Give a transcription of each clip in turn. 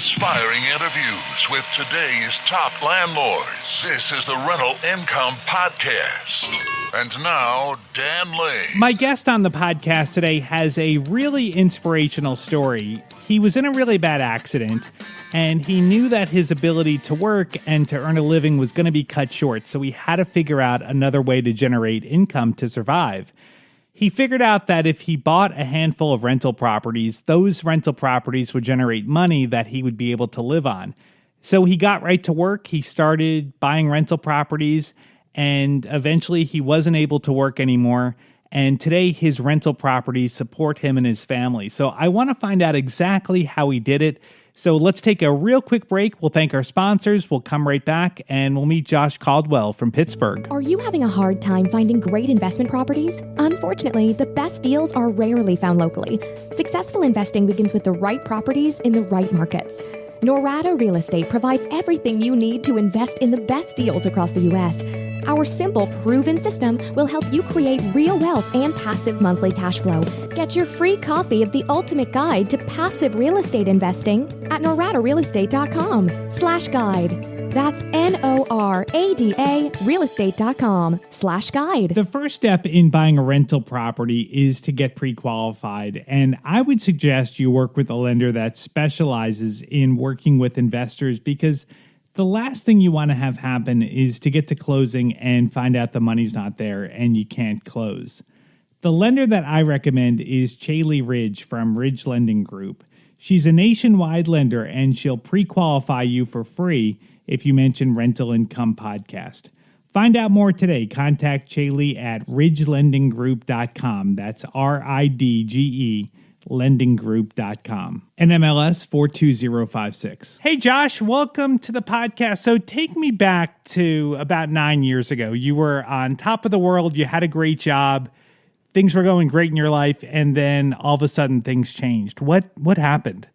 inspiring interviews with today's top landlords. This is the Rental Income Podcast. And now, Dan Lane. My guest on the podcast today has a really inspirational story. He was in a really bad accident, and he knew that his ability to work and to earn a living was going to be cut short, so he had to figure out another way to generate income to survive. He figured out that if he bought a handful of rental properties, those rental properties would generate money that he would be able to live on. So he got right to work. He started buying rental properties, and eventually he wasn't able to work anymore. And today his rental properties support him and his family. So I want to find out exactly how he did it. So let's take a real quick break. We'll thank our sponsors. We'll come right back and we'll meet Josh Caldwell from Pittsburgh. Are you having a hard time finding great investment properties? Unfortunately, the best deals are rarely found locally. Successful investing begins with the right properties in the right markets. Norada Real Estate provides everything you need to invest in the best deals across the U.S. Our simple, proven system will help you create real wealth and passive monthly cash flow. Get your free copy of the ultimate guide to passive real estate investing at noradarealestate.com/guide. That's NORADA realestate.com/guide. The first step in buying a rental property is to get pre-qualified. And I would suggest you work with a lender that specializes in working with investors, because the last thing you want to have happen is to get to closing and find out the money's not there and you can't close. The lender that I recommend is Chaley Ridge from Ridge Lending Group. She's a nationwide lender and she'll pre-qualify you for free if you mention Rental Income Podcast. Find out more today. Contact Chaley at ridgelendinggroup.com. That's RIDGE lendinggroup.com. NMLS 42056. Hey, Josh, welcome to the podcast. So take me back to about 9 years ago. You were on top of the world. You had a great job. Things were going great in your life. And then all of a sudden things changed. What happened?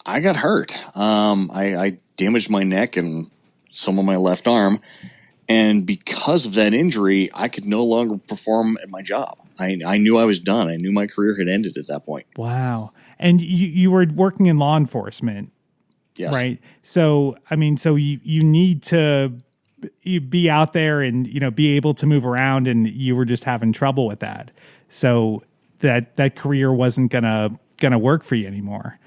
I got hurt. I damaged my neck and some of my left arm. And because of that injury, I could no longer perform at my job. I knew I was done. I knew my career had ended at that point. Wow. And you were working in law enforcement. Yes. Right. So, you need to be out there and, be able to move around, and you were just having trouble with that. So that career wasn't gonna work for you anymore.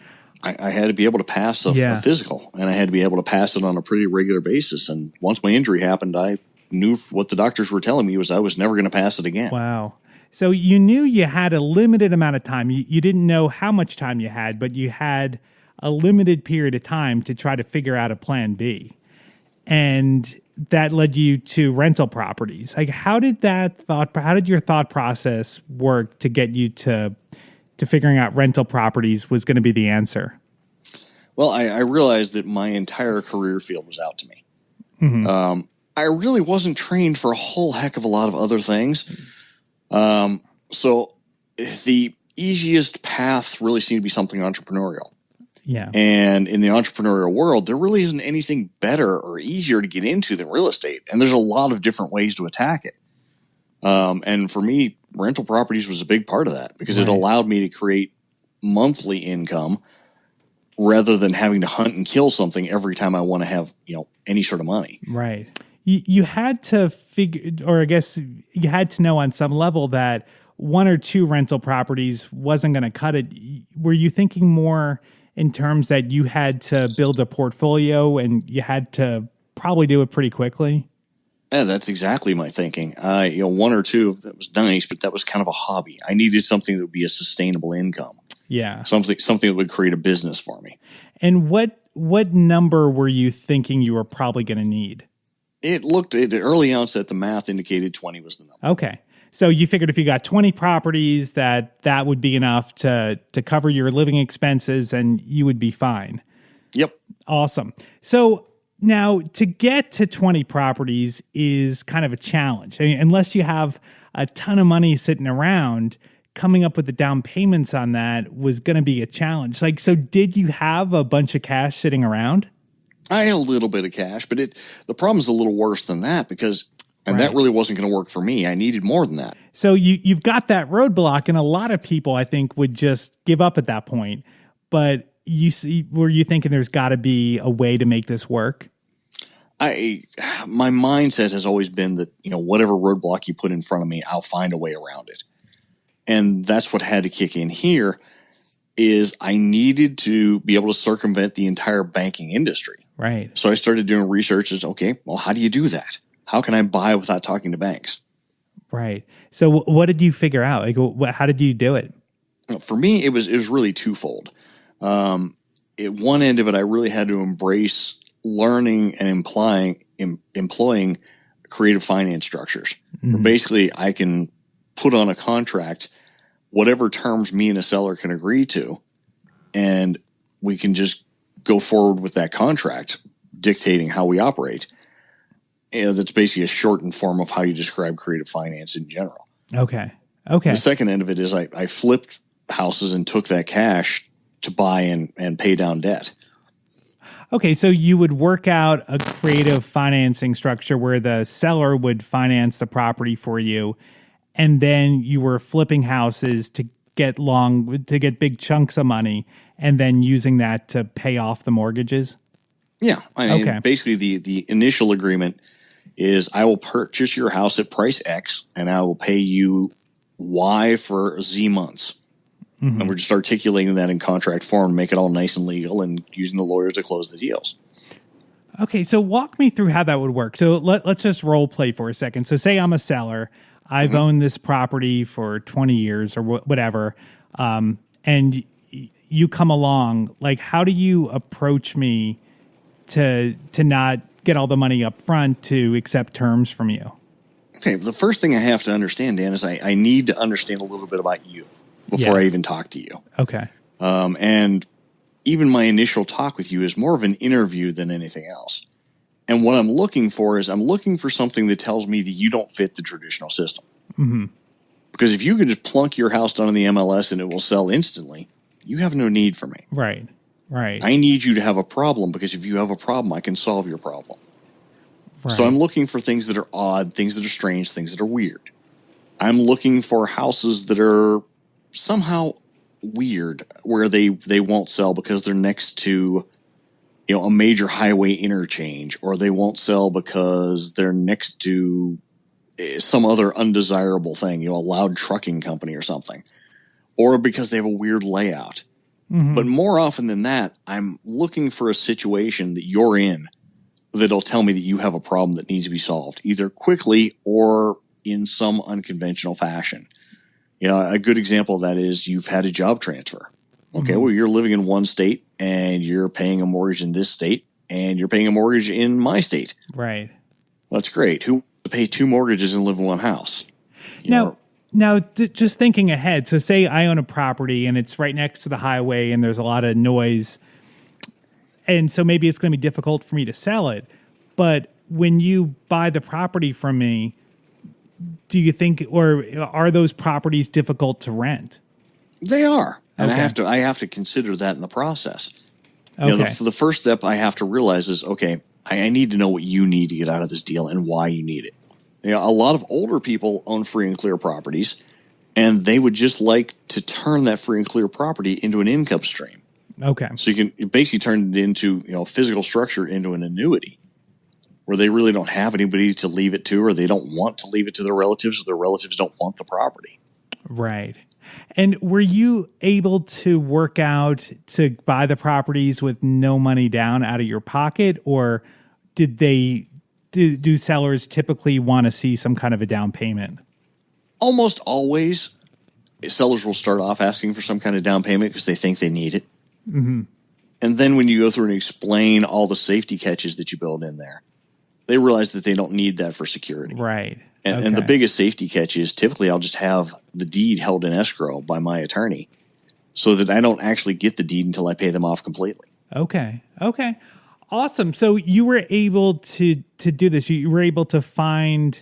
I had to be able to pass a physical, and I had to be able to pass it on a pretty regular basis. And once my injury happened, I knew what the doctors were telling me was I was never going to pass it again. Wow. So you knew you had a limited amount of time. You didn't know how much time you had, but you had a limited period of time to try to figure out a plan B. And that led you to rental properties. Like, how did your thought process work to get you to figuring out rental properties was going to be the answer? Well, I realized that my entire career field was out to me. Mm-hmm. I really wasn't trained for a whole heck of a lot of other things. So the easiest path really seemed to be something entrepreneurial. Yeah. And in the entrepreneurial world, there really isn't anything better or easier to get into than real estate. And there's a lot of different ways to attack it. And for me, rental properties was a big part of that, because it allowed me to create monthly income rather than having to hunt and kill something every time I want to have, any sort of money. Right. You had to figure, or I guess you had to know on some level that one or two rental properties wasn't going to cut it. Were you thinking more in terms that you had to build a portfolio and you had to probably do it pretty quickly? Yeah, that's exactly my thinking. One or two, that was nice, but that was kind of a hobby. I needed something that would be a sustainable income. Yeah. Something that would create a business for me. And what number were you thinking you were probably going to need? It looked at the early onset, the math indicated 20 was the number. Okay. So you figured if you got 20 properties that would be enough to cover your living expenses and you would be fine. Yep. Awesome. So now to get to 20 properties is kind of a challenge. I mean, unless you have a ton of money sitting around, coming up with the down payments on that was going to be a challenge. So did you have a bunch of cash sitting around? I had a little bit of cash, but the problem's a little worse than that, because that really wasn't going to work for me. I needed more than that. So you've got that roadblock, and a lot of people, I think, would just give up at that point. But were you thinking there's got to be a way to make this work? My mindset has always been that, whatever roadblock you put in front of me, I'll find a way around it. And that's what had to kick in here is I needed to be able to circumvent the entire banking industry. Right. So I started doing research as, okay, well, how do you do that? How can I buy without talking to banks? Right. So what did you figure out? Like, how did you do it? For me, it was really twofold. At one end of it, I really had to embrace learning and employing creative finance structures. Where basically, I can put on a contract whatever terms me and a seller can agree to, and we can just go forward with that contract, dictating how we operate. That's basically a shortened form of how you describe creative finance in general. Okay. The second end of it is I flipped houses and took that cash to buy and pay down debt. Okay, so you would work out a creative financing structure where the seller would finance the property for you, and then you were flipping houses to get big chunks of money, and then using that to pay off the mortgages? Yeah. Basically the initial agreement is I will purchase your house at price X and I will pay you Y for Z months. And we're just articulating that in contract form, make it all nice and legal, and using the lawyers to close the deals. Okay, so walk me through how that would work. So let's just role play for a second. So say I'm a seller. I've owned this property for 20 years or whatever, and you come along. Like, how do you approach me to not get all the money up front to accept terms from you? Okay, the first thing I have to understand, Dan, is I need to understand a little bit about you before I even talk to you. Okay. And even my initial talk with you is more of an interview than anything else. And what I'm looking for is I'm looking for something that tells me that you don't fit the traditional system. Because if you could just plunk your house down in the MLS and it will sell instantly, you have no need for me. Right. I need you to have a problem, because if you have a problem, I can solve your problem. Right. So I'm looking for things that are odd, things that are strange, things that are weird. I'm looking for houses that are somehow weird, where they won't sell because they're next to a major highway interchange, or they won't sell because they're next to some other undesirable thing, a loud trucking company or something, or because they have a weird layout. But more often than that, I'm looking for a situation that you're in that'll tell me that you have a problem that needs to be solved, either quickly or in some unconventional fashion. A good example of that is you've had a job transfer. Okay, well, you're living in one state and you're paying a mortgage in this state, and you're paying a mortgage in my state. Right. Well, that's great. Who would pay two mortgages and live in one house? Now, just thinking ahead. So say I own a property and it's right next to the highway and there's a lot of noise. And so maybe it's going to be difficult for me to sell it. But when you buy the property from me, do you think, or are those properties difficult to rent? They are. And Okay. I have to consider that in the process. Okay. The first step I have to realize is, okay, I need to know what you need to get out of this deal and why you need it. A lot of older people own free and clear properties, and they would just like to turn that free and clear property into an income stream. Okay. So you can basically turn it into, physical structure into an annuity, where they really don't have anybody to leave it to, or they don't want to leave it to their relatives, or their relatives don't want the property. Right. And were you able to work out to buy the properties with no money down out of your pocket, or do sellers typically want to see some kind of a down payment? Almost always, sellers will start off asking for some kind of down payment because they think they need it. And then when you go through and explain all the safety catches that you build in there, they realize that they don't need that for security. Right. And the biggest safety catch is typically I'll just have the deed held in escrow by my attorney so that I don't actually get the deed until I pay them off completely. Okay. Awesome. So you were able to do this. You were able to find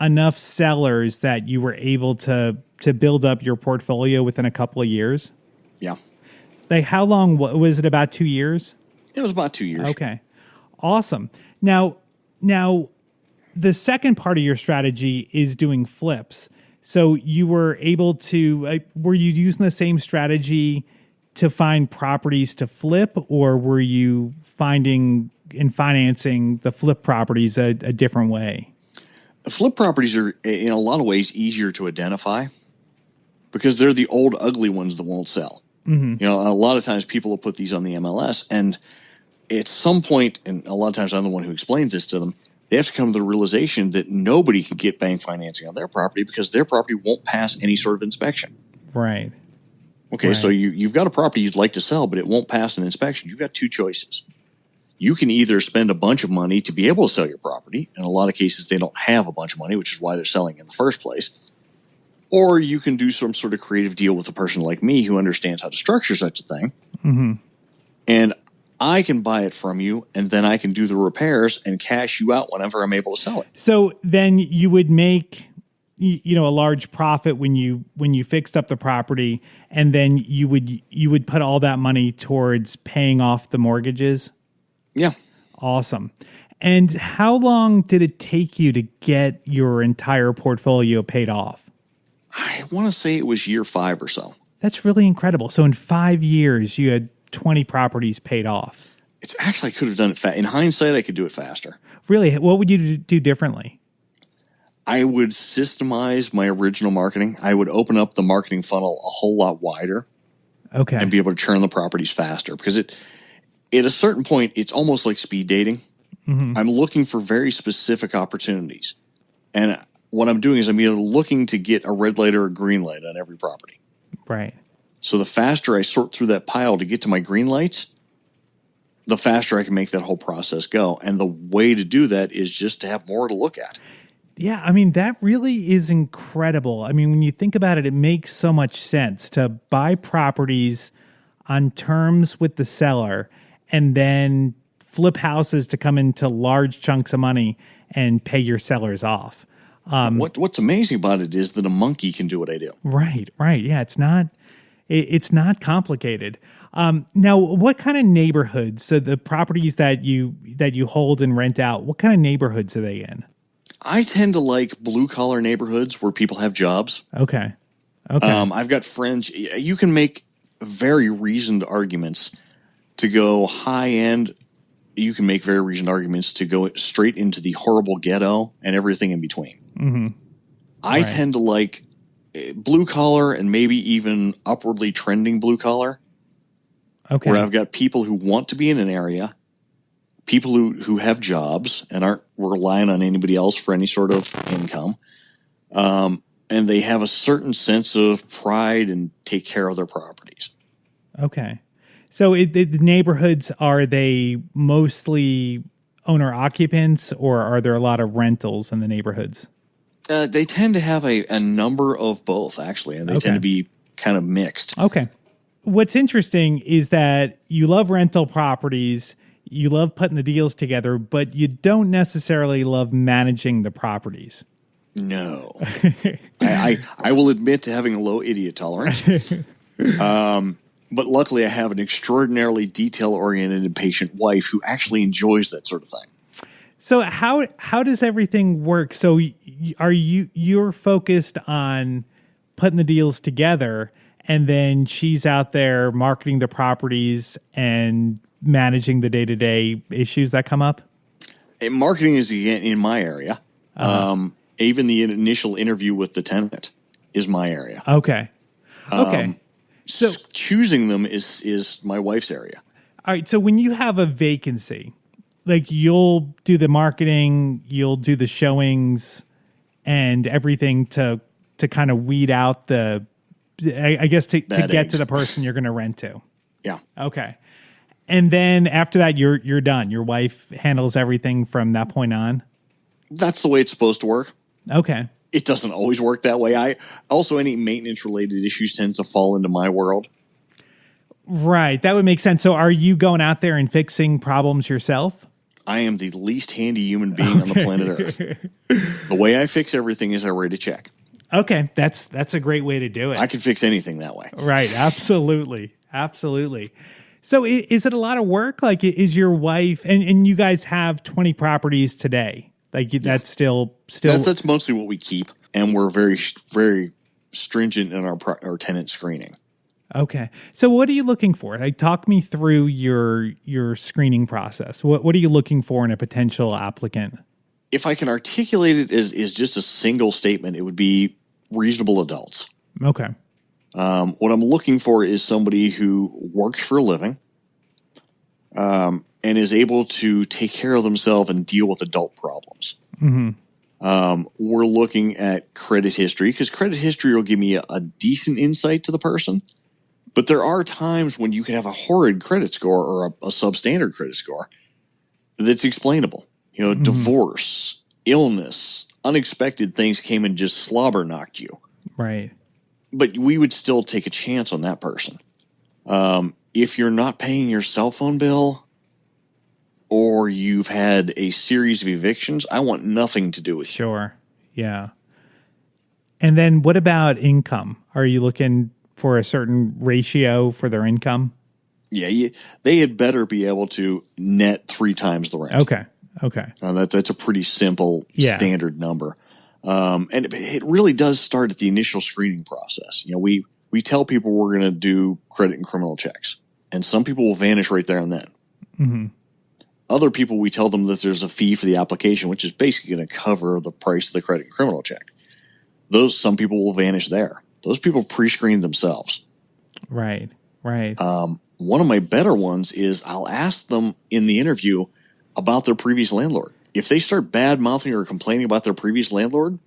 enough sellers that you were able to build up your portfolio within a couple of years? Yeah. Like, how long was it? About 2 years? It was about 2 years. Okay. Awesome. Now the second part of your strategy is doing flips. So you were able to, were you using the same strategy to find properties to flip, or were you finding and financing the flip properties a different way? Flip properties are, in a lot of ways, easier to identify because they're the old, ugly ones that won't sell. You know, a lot of times people will put these on the MLS, and at some point, and a lot of times I'm the one who explains this to them, they have to come to the realization that nobody can get bank financing on their property because their property won't pass any sort of inspection. Right. Okay, Right. so you've got a property you'd like to sell, but it won't pass an inspection. You've got two choices. You can either spend a bunch of money to be able to sell your property. In a lot of cases, they don't have a bunch of money, which is why they're selling in the first place. Or you can do some sort of creative deal with a person like me who understands how to structure such a thing. And I can buy it from you, and then I can do the repairs and cash you out whenever I'm able to sell it. So then you would make, you know, a large profit when you fixed up the property, and then you would put all that money towards paying off the mortgages. Yeah. Awesome. And how long did it take you to get your entire portfolio paid off? I want to say it was year 5 or so. That's really incredible. So in 5 years, you had 20 properties paid off. It's actually, I could have done it fast. In hindsight, I could do it faster. Really? What would you do differently? I would systemize my original marketing. I would open up the marketing funnel a whole lot wider. Okay. And be able to churn the properties faster because at a certain point, it's almost like speed dating. I'm looking for very specific opportunities. And what I'm doing is I'm either looking to get a red light or a green light on every property. Right. So the faster I sort through that pile to get to my green lights, the faster I can make that whole process go. And the way to do that is just to have more to look at. Yeah, I mean, that really is incredible. I mean, when you think about it, it makes so much sense to buy properties on terms with the seller and then flip houses to come into large chunks of money and pay your sellers off. What's amazing about it is that a monkey can do what I do. Right. Yeah, it's not complicated. Now, what kind of neighborhoods? So the properties that you hold and rent out, what kind of neighborhoods are they in? I tend to like blue collar neighborhoods where people have jobs. Okay. I've got friends. You can make very reasoned arguments to go high end. You can make very reasoned arguments to go straight into the horrible ghetto and everything in between. I tend to like blue collar and maybe even upwardly trending blue collar. Okay. Where I've got people who want to be in an area, people who have jobs and aren't relying on anybody else for any sort of income. And they have a certain sense of pride and take care of their properties. Okay. So the neighborhoods, are they mostly owner occupants, or are there a lot of rentals in the neighborhoods? They tend to have a number of both, actually, and they tend to be kind of mixed. Okay. What's interesting is that you love rental properties, you love putting the deals together, but you don't necessarily love managing the properties. No. I will admit to having a low idiot tolerance. But luckily I have an extraordinarily detail-oriented and patient wife who actually enjoys that sort of thing. So how does everything work? So you're focused on putting the deals together, and then she's out there marketing the properties and managing the day-to-day issues that come up? And marketing is in my area. Even the initial interview with the tenant is my area. Okay. So choosing them is my wife's area. All right. So when you have a vacancy, like you'll do the marketing, you'll do the showings and everything to kind of weed out to get to the person you're going to rent to. Yeah. Okay. And then after that, you're done. Your wife handles everything from that point on. That's the way it's supposed to work. Okay. It doesn't always work that way. Any maintenance related issues tends to fall into my world. Right. That would make sense. So are you going out there and fixing problems yourself? I am the least handy human being on the planet Earth. The way I fix everything is I write a check. Okay. That's a great way to do it. I can fix anything that way. Right. Absolutely. So is it a lot of work? Like, is your wife, and you guys have 20 properties today? Like that's still that's mostly what we keep, and we're very, very stringent in our tenant screening. Okay. So what are you looking for? Like, talk me through your screening process. What are you looking for in a potential applicant? If I can articulate it as just a single statement, it would be reasonable adults. Okay. What I'm looking for is somebody who works for a living, and is able to take care of themselves and deal with adult problems. We're looking at credit history, because credit history will give me a decent insight to the person. But there are times when you can have a horrid credit score or a substandard credit score that's explainable. Divorce, illness, unexpected things came and just slobber knocked you. Right. But we would still take a chance on that person. If you're not paying your cell phone bill, or you've had a series of evictions, I want nothing to do with you. Sure. Yeah. And then what about income? Are you looking for a certain ratio for their income? Yeah, they had better be able to net 3 times the rent. Okay. That's a pretty simple standard number. And it really does start at the initial screening process. We tell people we're going to do credit and criminal checks, and some people will vanish right there and then. Other people, we tell them that there's a fee for the application, which is basically going to cover the price of the credit and criminal check. Some people will vanish there. Those people pre-screen themselves. Right. One of my better ones is I'll ask them in the interview about their previous landlord. If they start bad-mouthing or complaining about their previous landlord,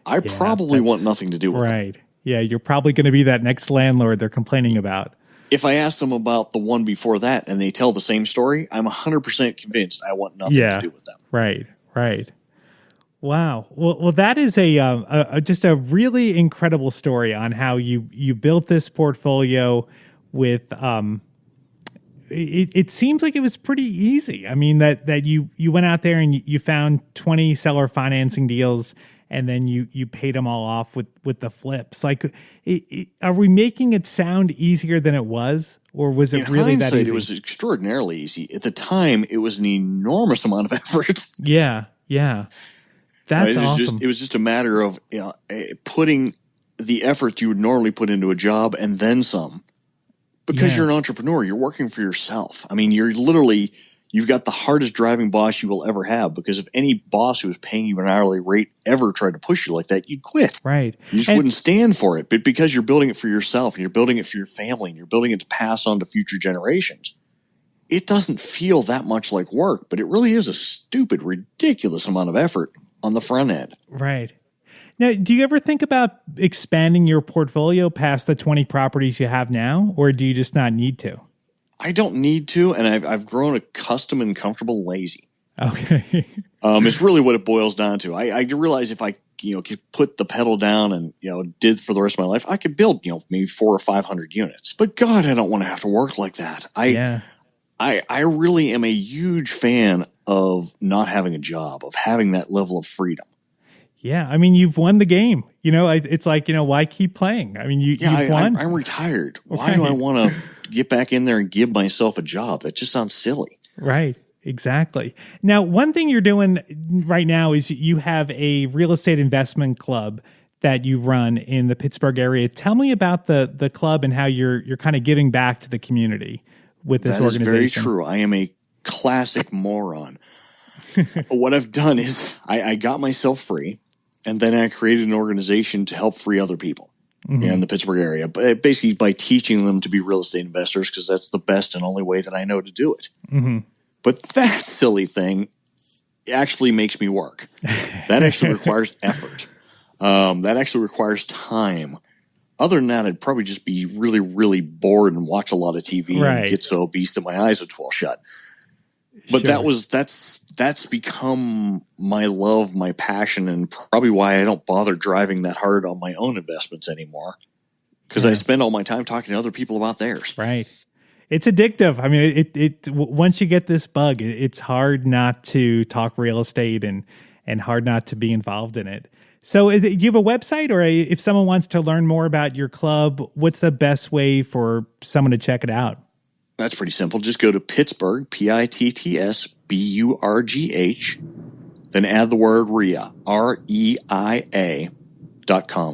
I probably want nothing to do with it. Right. Yeah, you're probably going to be that next landlord they're complaining about. If I ask them about the one before that and they tell the same story, I'm 100% convinced I want nothing to do with them. Right. Wow. Well, that is just a really incredible story on how you built this portfolio with. It seems like it was pretty easy. I mean that you went out there and you found 20 seller financing deals, and then you paid them all off with the flips. Like, are we making it sound easier than it was, or was it really that easy? It was extraordinarily easy. At the time, it was an enormous amount of effort. Yeah. That's awesome. It was just a matter of putting the effort you would normally put into a job and then some. Because you're an entrepreneur, you're working for yourself. I mean, you've got the hardest driving boss you will ever have, because if any boss who was paying you an hourly rate ever tried to push you like that, you'd quit. Right. You just wouldn't stand for it. But because you're building it for yourself, and you're building it for your family, and you're building it to pass on to future generations, it doesn't feel that much like work, but it really is a stupid, ridiculous amount of effort on the front end. Right. Now, do you ever think about expanding your portfolio past the 20 properties you have now, or do you just not need to? I don't need to, and I've grown accustomed and comfortable lazy. Okay. It's really what it boils down to. I realize if I could put the pedal down and did for the rest of my life, I could build maybe 400 or 500 units. But God, I don't want to have to work like that. I really am a huge fan of not having a job, of having that level of freedom. Yeah, I mean, you've won the game. It's like, why keep playing? I mean, you've won. I'm retired. Why do I want to get back in there and give myself a job? That just sounds silly. Right, exactly. Now, one thing you're doing right now is you have a real estate investment club that you run in the Pittsburgh area. Tell me about the club and how you're kind of giving back to the community with this organization. That is very true. I am a classic moron. What I've done is I got myself free. And then I created an organization to help free other people in the Pittsburgh area, basically by teaching them to be real estate investors, because that's the best and only way that I know to do it. But that silly thing actually makes me work. That actually requires effort. That actually requires time. Other than that, I'd probably just be really, really bored and watch a lot of TV and get so obese that my eyes would swell shut. But that's become my love, my passion, and probably why I don't bother driving that hard on my own investments anymore, because I spend all my time talking to other people about theirs. Right. It's addictive. I mean, it once you get this bug, it's hard not to talk real estate and hard not to be involved in it. So do you have a website, or if someone wants to learn more about your club, what's the best way for someone to check it out? That's pretty simple. Just go to Pittsburgh, PITTSBURGH, then add the word REIA, REIA.com.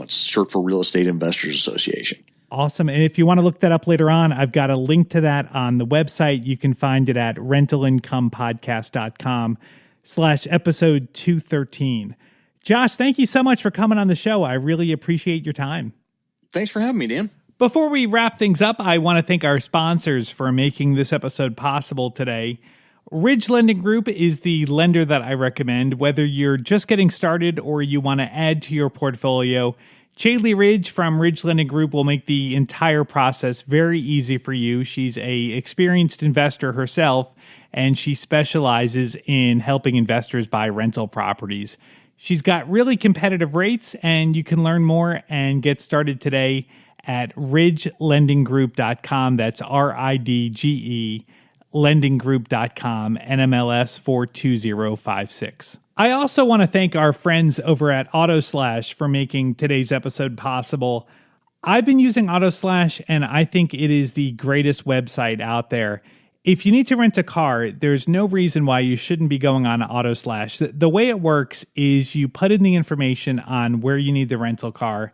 It's short for Real Estate Investors Association. Awesome. And if you want to look that up later on, I've got a link to that on the website. You can find it at rentalincomepodcast.com/episode 213. Josh, thank you so much for coming on the show. I really appreciate your time. Thanks for having me, Dan. Before we wrap things up, I want to thank our sponsors for making this episode possible today. Ridge Lending Group is the lender that I recommend, whether you're just getting started or you want to add to your portfolio. Chaley Ridge from Ridge Lending Group will make the entire process very easy for you. She's an experienced investor herself, and she specializes in helping investors buy rental properties. She's got really competitive rates, and you can learn more and get started today at ridgelendinggroup.com. That's RIDGE lendinggroup.com, NMLS 42056. I also want to thank our friends over at AutoSlash for making today's episode possible. I've been using AutoSlash, and I think it is the greatest website out there. If you need to rent a car, there's no reason why you shouldn't be going on AutoSlash. The way it works is you put in the information on where you need the rental car.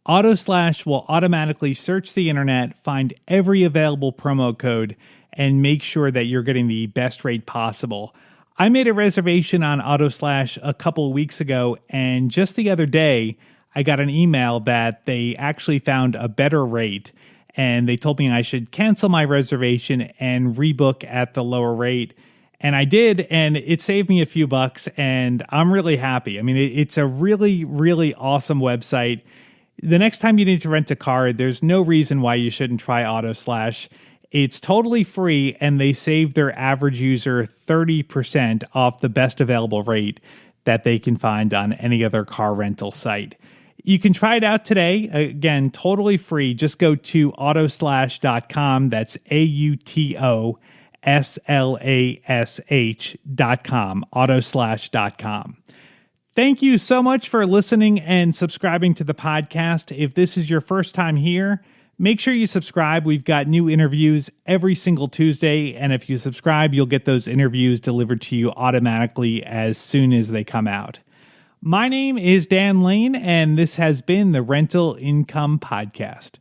AutoSlash will automatically search the internet, find every available promo code, and make sure that you're getting the best rate possible. I made a reservation on AutoSlash a couple of weeks ago, and just the other day, I got an email that they actually found a better rate, and they told me I should cancel my reservation and rebook at the lower rate. And I did, and it saved me a few bucks, and I'm really happy. I mean, it's a really, really awesome website. The next time you need to rent a car, there's no reason why you shouldn't try AutoSlash. It's totally free, and they save their average user 30% off the best available rate that they can find on any other car rental site. You can try it out today. Again, totally free. Just go to autoslash.com. That's AutoSlash.com. Autoslash.com. Thank you so much for listening and subscribing to the podcast. If this is your first time here, make sure you subscribe. We've got new interviews every single Tuesday, and if you subscribe, you'll get those interviews delivered to you automatically as soon as they come out. My name is Dan Lane, and this has been the Rental Income Podcast.